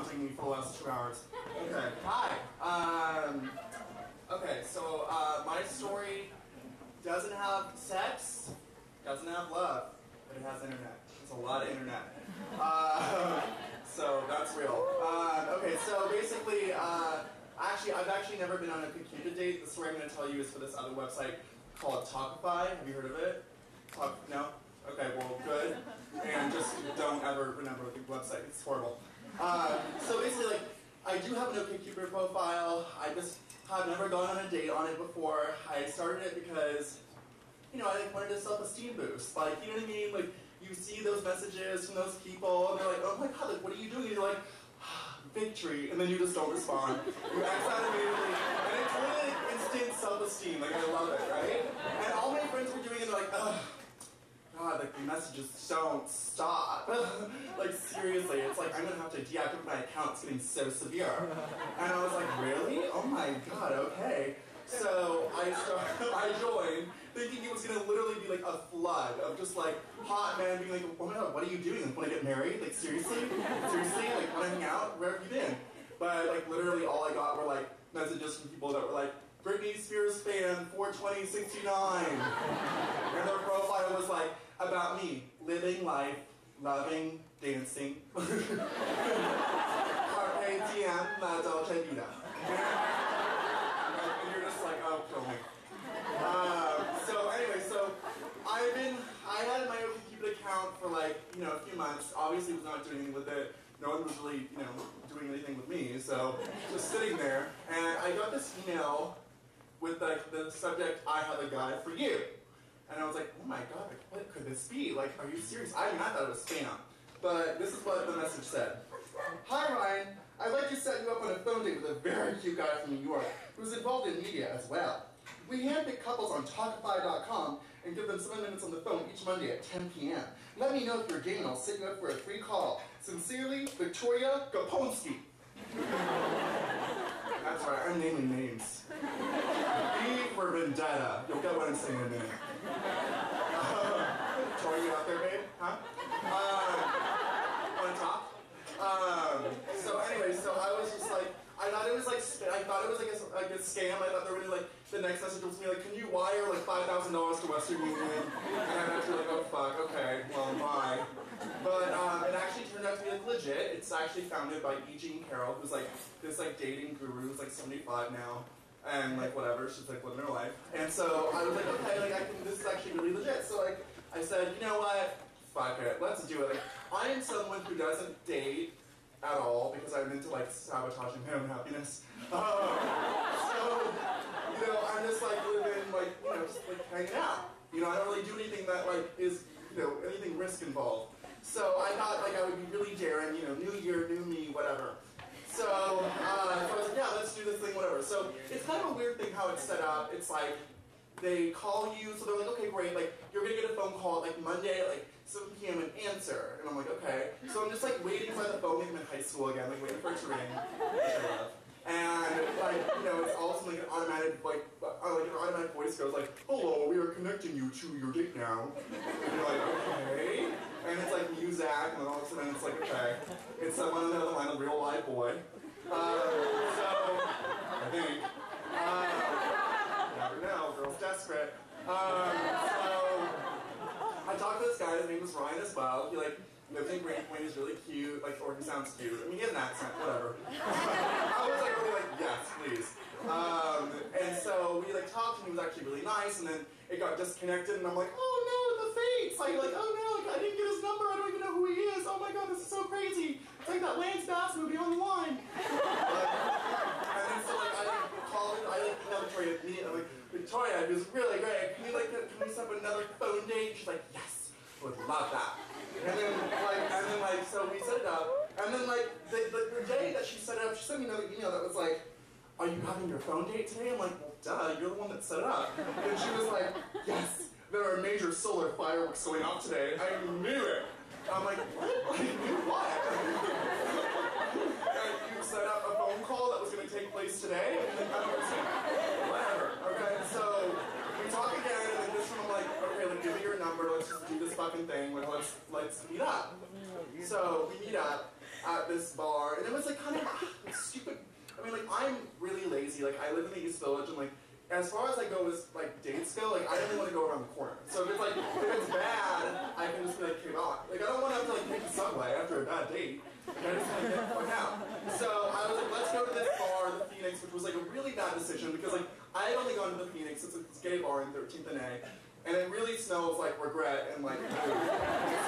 taunting me for the last 2 hours. Okay, hi. Okay, so my story doesn't have sex, doesn't have love, but it has internet. It's a lot of internet. So that's real. Okay, so basically, I've actually never been on a OkCupid date. The story I'm going to tell you is for this other website called Talkify. Have you heard of it? No? Okay, well, good. And just don't ever remember the website. It's horrible. So basically, like, I do have an OkCupid profile. I just have never gone on a date on it before. I started it because, you know, I like, wanted a self-esteem boost. Like, you know what I mean? Like, you see those messages from those people, and they're like, oh my god, like, what are you doing? And you're like, victory, and then you just don't respond. You X out immediately, and it's really like instant self-esteem. Like, I love it, right? And all my friends were doing it, and they're like, ugh, god, like, the messages don't stop. Like, seriously, it's like, I'm gonna have to deactivate my account. It's getting so severe. And I was like, really? Oh my god, okay. So I joined, thinking it was gonna literally be like a flood of just like hot men being like, oh my god, what are you doing? Like, wanna get married? Like, seriously? Seriously? Like, wanna hang out? Where have you been? But like, literally all I got were like messages from people that were like, Britney Spears fan, 42069. And their profile was like, about me, living life, loving, dancing. Carpe diem, la dolce vita. And you're just like, oh, kill me. So anyway, so I had my OkCupid account for like, you know, a few months. Obviously was not doing anything with it. No one was really, you know, doing anything with me. So just sitting there, and I got this email with like the subject, I have a guy for you. And I was like, oh my god, like, what could this be? Like, are you serious? I mean, I thought it was spam. But this is what the message said. Hi Ryan, I'd like to set you up on a phone date with a very cute guy from New York who's involved in media as well. We handpick couples on Talkify.com and give them 7 minutes on the phone each Monday at 10 p.m. Let me know if you're game and I'll set you up for a free call. Sincerely, Victoria Gaponsky. That's right, I'm naming names. V for Vendetta. You'll get what I'm saying in a minute. Victoria, you out there, babe? Huh? Want to talk? So anyway, so I was just like, I thought it was like a scam. I thought they were gonna like, the next message was me like, can you wire like $5,000 to Western Union? And I'm actually like, oh fuck, okay, well, bye. But it actually turned out to be like legit. It's actually founded by E. Jean Carroll, who's like this like dating guru who's like 75 now. And like whatever, she's like living her life. And so I was like, okay, like this is actually really legit. So like I said, you know what? Fuck it, let's do it. Like, I am someone who doesn't date at all because I'm into like sabotaging my own happiness. So you know, I'm just like living like, you know, just like hanging out. You know, I don't really do anything that like is, you know, anything risk involved. So I thought like I would be really daring, you know, new year, new me, whatever. So I was like, yeah, let's do this thing, whatever. So it's kind of a weird thing how it's set up. It's like, they call you, so they're like, okay, great, like, you're gonna get a phone call like Monday at like 7 p.m. and answer. And I'm like, okay. So I'm just like waiting by the phone, like I'm in high school again, like waiting for it to ring, which I love. And like, you know, it's also like an automatic, like an automatic voice goes like, hello, we are connecting you to your date now. And you're like, okay. And it's like music, and then all of a sudden it's like, okay, it's someone on the other line, a real live boy. So, I think. Never know, girl's desperate. So, I talked to this guy, his name was Ryan as well. He like lives in Grand Point, he's really cute, like, or he sounds cute. I mean, he has an accent, whatever. I was like really like, yes, please. And so we like talked, and he was actually really nice, and then it got disconnected, and I'm like, oh no, the fates! Like, oh no, like, I didn't get his number, I don't even know who he is. Oh my god, this is so crazy. It's like that Lance Bass movie on the line. And then so like, I called, I like emailed Victoria immediately. I'm like, Victoria, it was really great. Can we set up another phone date? She's like, yes, I would love that. And then like, so we set it up. And then like, the day that she set it up, she sent me another email that was like, are you having your phone date today? I'm like, well, duh, you're the one that set it up. And she was like, yes, there are major solar fireworks going off today. I knew it. I'm like, what? Like, knew what? You set up a phone call that was going to take place today? And then, I don't understand. Whatever. Okay, so we talk again, and then this one I'm like, okay, like, give me your number, let's just do this fucking thing, like, let's meet up. So we meet up, at this bar, and it was like kind of stupid. I mean, like, I'm really lazy. Like, I live in the East Village, and like, as far as I go as like dates go, like, I don't even want to go around the corner. So if it's bad, I can just be like, okay, bye. Like, I don't want to have to like take the subway after a bad date. Like, I just want to get the fuck out. So I was like, let's go to this bar, the Phoenix, which was like a really bad decision because like I had only gone to the Phoenix. It's a gay bar in 13th and A, and it really smells like regret and like food.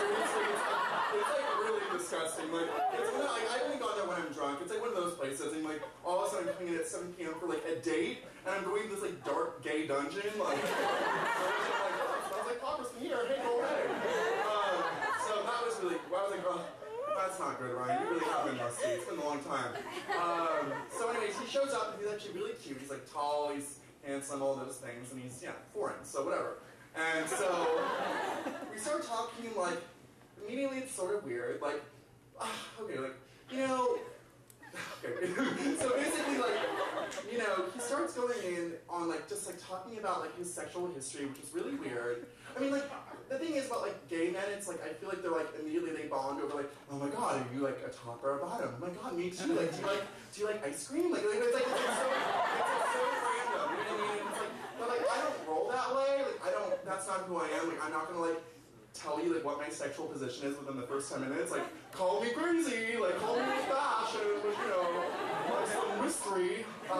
Seriously, it's like really disgusting. Like, I only gone there when I'm drunk. It's like one of those places, and like all of a sudden I'm coming in at 7 p.m. for like a date, and I'm going to this like dark gay dungeon. Like, smells like poppers from here. Hey, go away. So that was really. I was like, oh, that's not good, Ryan. You really have been musty. It's been a long time. So anyways, he shows up, and he's actually really cute. He's like tall, he's handsome, all those things, and he's foreign, so whatever. And so we start talking, like, immediately it's sort of weird, like, okay, like, you know, okay. So basically, like, you know, he starts going in on, like, just, like, talking about, like, his sexual history, which is really weird. I mean, like, the thing is about, like, gay men, it's, like, I feel like they're, like, immediately they bond over, like, oh my god, are you, like, a top or a bottom? Oh my god, me too. Like, do you like ice cream? Like, it's like, it's so random, you know what I mean? It's like, but, like, I don't roll that way. Like, that's not who I am. Like, I'm not gonna, like, tell you, like, what my sexual position is within the first 10 minutes. Like, call me crazy, like, call me fashion, but, you know, like, some mystery. I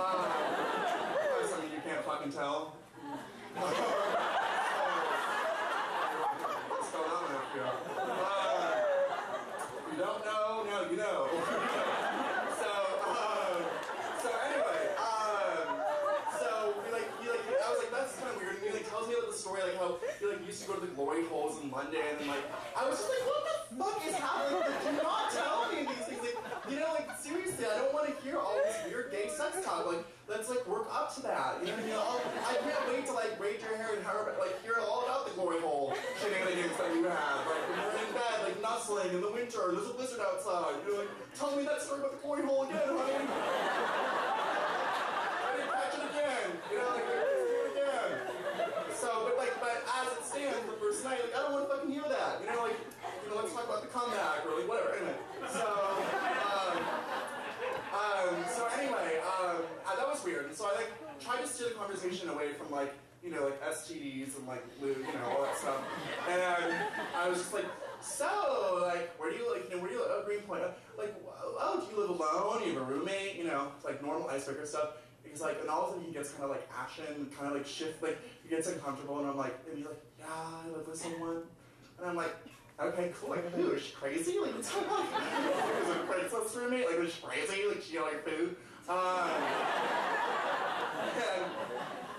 mean, you can't fucking tell. What's going on up here? You don't know? No, you know. So anyway, I was like, that's kind of weird. And he, like, tells me about the story, like, how he, like, used to go to the glory holes in London, and, like, I was just like, what the fuck is happening? Like, do not tell me these things. Like, you know, like, seriously, I don't want to hear all this weird gay sex talk. Like, let's, like, work up to that. You know what I mean? I can't wait to, like, braid your hair and like, hear all about the glory hole shenanigans that you have. Like, when you're in bed, like, nuzzling in the winter, and there's a blizzard outside. You're like, tell me that story about the glory hole again, honey. I didn't catch it again. You know, like, let's do it again. So, but as it stands, the first night, like, I don't want to fucking hear that. You know, like, let's talk about the comeback, or, like, whatever. Anyway, so anyway, that was weird. And so I, like, tried to steer the conversation away from, like, you know, like, STDs and, like, lube, you know, all that stuff. And I was just like, so, like, where do you live? Oh, Greenpoint. Like, oh, do you live alone? You have a roommate? You know, like, normal icebreaker stuff. Because, like, and all of a sudden he gets kind of, like, ashen, kind of, like, shift, like, he gets uncomfortable, and I'm like, and he's like, yeah, I live with someone. And I'm like, okay, cool, like, who, is she crazy? Like, what's going on? Is it a Craigslist roommate? Like, is she crazy? Like, she like food? And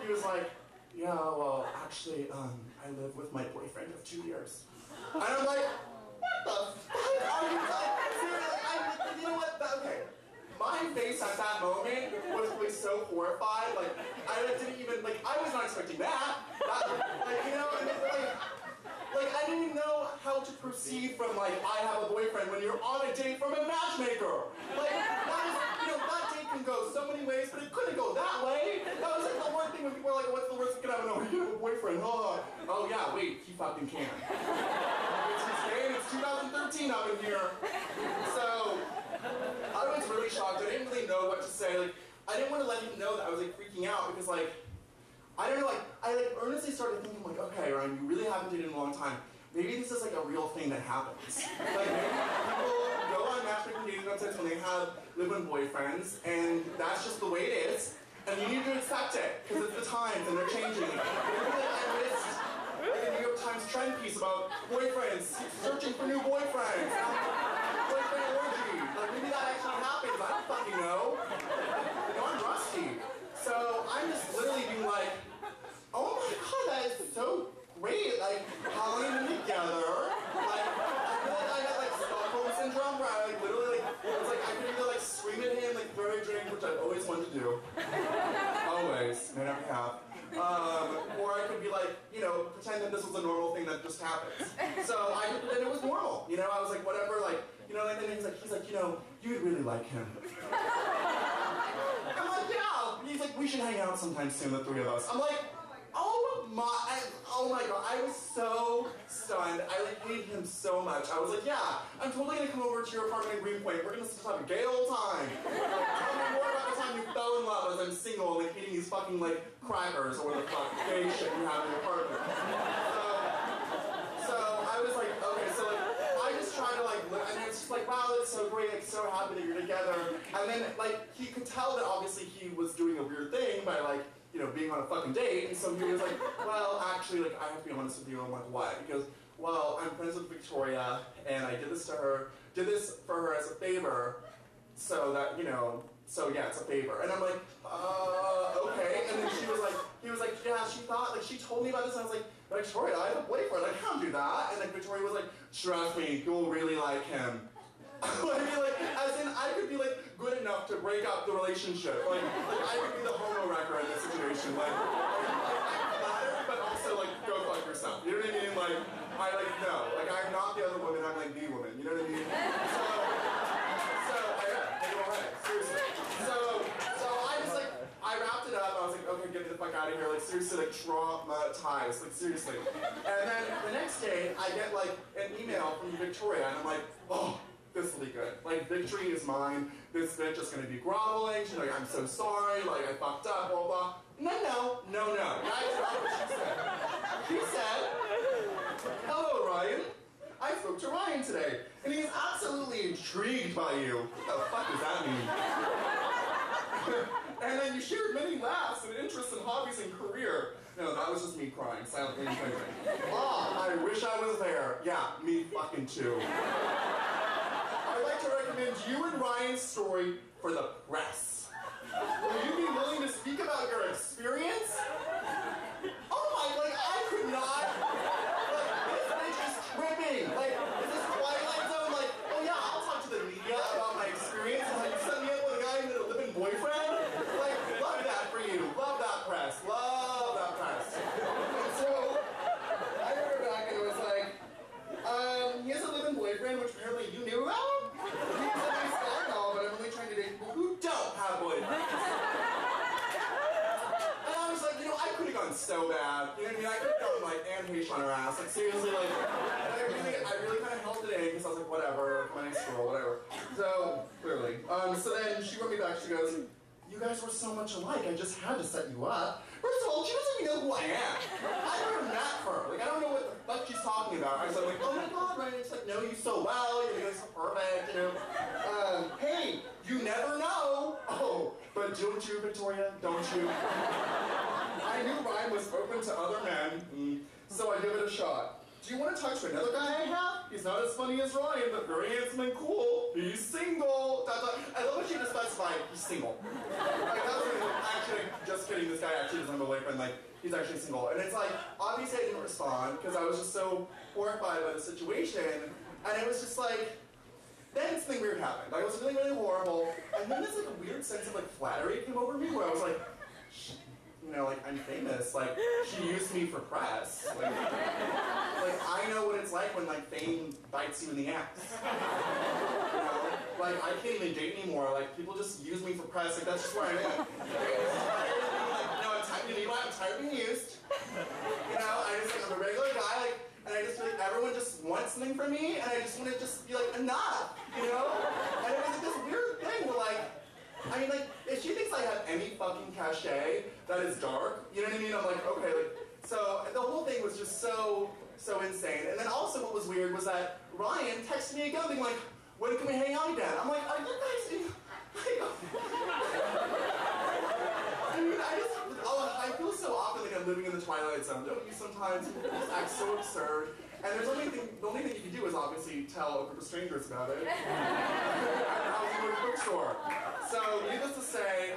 he was like, yeah, well, actually, I live with my boyfriend of 2 years. And I'm like, what the fuck are you like? Seriously, you know what? Okay. My face at that moment was like so horrified. Like, I didn't even, like, I was not expecting that. Like, you know, and like, I didn't even know how to proceed from, like, I have a boyfriend when you're on a date from a matchmaker. Like, that is, you know, that date can go so many ways, but it couldn't go that way. That was, like, the one thing when people are like, what's the worst that can happen? Oh, you have a boyfriend, hold on. Oh, yeah, wait, he fucking can. It's 2013 up in here. So, I was really shocked. I didn't really know what to say. Like, I didn't want to let him know that I was, like, freaking out because, like, I don't know, like, I, like, earnestly started thinking, like, okay, Ryan, you really haven't dated in a long time. Maybe this is, like, a real thing that happens. Like, maybe people go on matchmaking dating websites when they have live-in boyfriends, and that's just the way it is, and you need to accept it, because it's the times, and they're changing. Maybe, like, I missed, like, the New York Times trend piece about boyfriends searching for new boyfriends. Boyfriend orgy. Like, maybe that actually happens. I don't fucking know. You know, I'm rusty. So I'm just literally being like, oh my god, that is so great. Like, how long have we been together? Like, I feel like I had, like, Stockholm syndrome where I, like, literally, like, it's like, I could either, like, scream at him, like, throw a drink, which I've always wanted to do. Always. I never have. Or I could be like, you know, pretend that this was a normal thing that just happens. So I could pretend it was normal. You know, I was like, whatever, like, you know, and then he's like, you know, you would really like him. I'm like, yeah. He's like, we should hang out sometime soon, the three of us. I'm like, oh my god. I was so stunned. I like hated him so much. I was like, yeah, I'm totally gonna come over to your apartment in Greenpoint. We're gonna just have a gay old time. Tell me more about the time you fell in love as I'm single, like eating these fucking like crackers or whatever the fuck gay shit you have in your apartment. So I was like, okay, so like I just try to like look, and it's just like, wow, that's so great, like so happy that you're together. And then like he could tell that obviously he was doing a weird thing by like, you know, being on a fucking date, and so he was like, well, actually, like, I have to be honest with you. I'm like, what? He goes, well, I'm friends with Victoria, and I did this for her as a favor, so that, you know, so yeah, it's a favor. And I'm like, okay. And then he was like, yeah, she told me about this, and I was like, Victoria, I have a boyfriend, I can't do that. And then Victoria was like, trust me, you'll really like him. Like, as in, I could be like good enough to break up the relationship. Like I could be the homo wrecker in this situation. Like I'm flattered, but also like go fuck yourself. You know what I mean? Like I like no. Like I'm not the other woman. I'm like the woman. You know what I mean? Seriously. So I just like I wrapped it up. I was like, okay, get me the fuck out of here. Like seriously, like traumatized. Like seriously. And then the next day, I get like an email from Victoria, and I'm like, oh. This will be good. Like, victory is mine. This bitch is gonna be groveling. She's like, I'm so sorry. Like, I fucked up, blah, blah. No. That's not what she said. She said, hello, Ryan. I spoke to Ryan today, and he's absolutely intrigued by you. What the fuck does that mean? And then you shared many laughs and interests and hobbies and career. No, that was just me crying, silently and thinking. Oh, I wish I was there. Yeah, me fucking too. I'd like to recommend you and Ryan's story for the press. Will you be willing to speak about your experience? Oh my, like, I could not. Like, this bitch is tripping. Like, is this Twilight Zone? Like, oh yeah, I'll talk to the media about my experience and how you set me up with a guy with a living boyfriend. Like, love that for you. Love that press. Love that press. And so, I wrote her back and it was like, he has a living boyfriend, which apparently you knew about? So bad. You know what I mean? I could have gone like Anne Heche on her ass. Like seriously, like I really kind of held it in because I was like, whatever, my next girl, whatever. So clearly. So then she wrote me back, she goes, you guys were so much alike, I just had to set you up. First of all, she doesn't even know who I am. I never met her. Like I don't know what the fuck she's talking about. I was like, oh my god, Ryan, it's like know you so well, you're doing so perfect, you know. Hey, you never know. Oh, but don't you, Victoria? Don't you? I knew Ryan was open to other men, so I give it a shot. Do you want to talk to another guy I have? He's not as funny as Ryan, but very handsome and cool. He's single. I love what she just specified. He's single. Like, that was actually, just kidding, this guy actually doesn't have a boyfriend. Like, he's actually single. And it's like, obviously I didn't respond because I was just so horrified by the situation. And it was just like, then something weird happened. Like, it was really, really horrible. And then this like a weird sense of like flattery came over me where I was like, you know, like, I'm famous, like, she used me for press. Like, I know what it's like when, like, fame bites you in the ass. You know? Like, I can't even date anymore. Like, people just use me for press. Like, that's just where I'm at. Like, no, I'm tired of being used. You know, I'm a regular guy, like, and I just feel like everyone just wants something from me, and I just want to just be like, enough, you know? And it was like this weird thing where, like, I mean, like, if she thinks I have any fucking cachet that is dark, you know what I mean? I'm like, okay, like, so the whole thing was just so insane. And then also what was weird was that Ryan texted me again being like, when can we hang out again? I'm like, are you guys in, I mean, I feel so often like I'm living in the Twilight Zone, don't you sometimes? People just act so absurd. And the only thing you can do is obviously tell a group of strangers about it. I was in a bookstore. So, needless to say,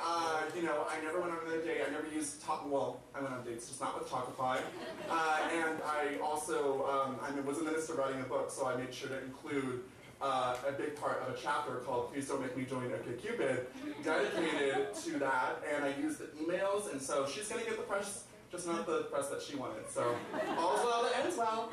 you know, I never went on another date. I never used well, I went on dates, just not with Talkify. And I also, I was in the midst of writing a book, so I made sure to include a big part of a chapter called Please Don't Make Me Join OkCupid, dedicated to that. And I used the emails, and so she's going to get the press, just not the press that she wanted. So, all's well that ends well.